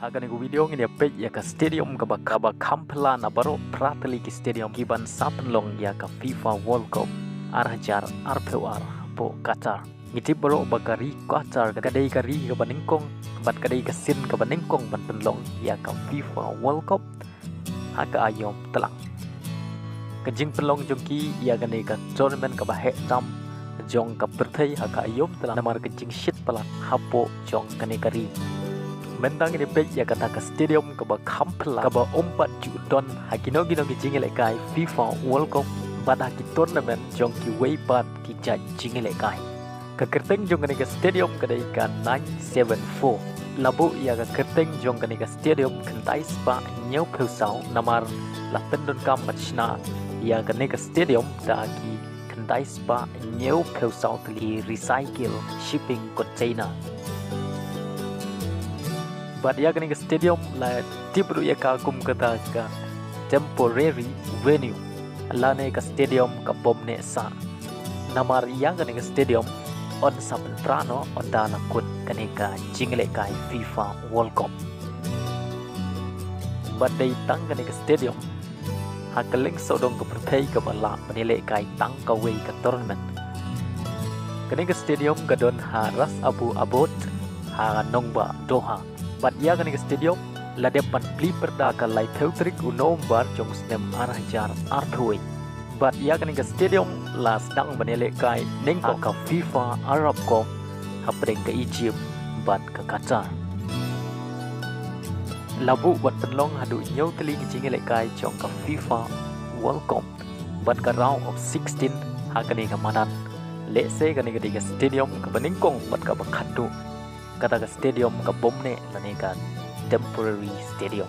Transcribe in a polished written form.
Hagan igu video ini pej ya ka stadium ka Kampala na baro pratali ki stadium giban sapenlong ya ka FIFA World Cup arhajar arpewar po Qatar. Ngiti baro bagari Qatar kadai kari ka baningkong bat kadai ka sin ka baningkong ban penlong ya ka FIFA World Cup haga ayom telang. Kajing penlong jongki ya ganai ka tournament ka bahek tam jong ka perthai haga ayom telang namar kajing shit pala hapo jong kanai kari. Bentang ini pej ya kata ke stadium ke Kampala ke ompat juton hakino gino ki jingile kai FIFA World Cup bad haki tournament jong ki weipat ki ja jingile kai ke kerteng jong ke stadium ke dai ka 974 labu ya ke kerteng jong ke stadium kentai spa nyau phusau namar la tendon kam machna ya ke stadium da ki kentai spa nyau phusau tli recycle shipping container. But ya ke stadium la tibru ya ka kum kata ka temporary venue la ne ka stadium ka bomne sa namar ya ke stadium on saben prano on dana kun kane ka jingle kai FIFA World Cup. But dai tang ke stadium hakaling sodong ka perthai ka bala menile kai tang ka wei ka tournament kane stadium ka don haras abu abot ha nongba Doha. Bat ya kan stadium la depan beli perda ka lai teutrik unom bar jong snem arhajar arthoi. Bat ya kan stadium la sedang benele kai nengko ka FIFA Arab Cup hapreng ke Egypt bat ke Qatar. Labu bat penlong hadu nyau teli kijingele kai jong ka FIFA World Cup bat ka round of 16 hakane ka manan. Lese kan ke stadium ka beningkong bat ka bakadu kata ke stadium ke bomne laneka temporary stadium.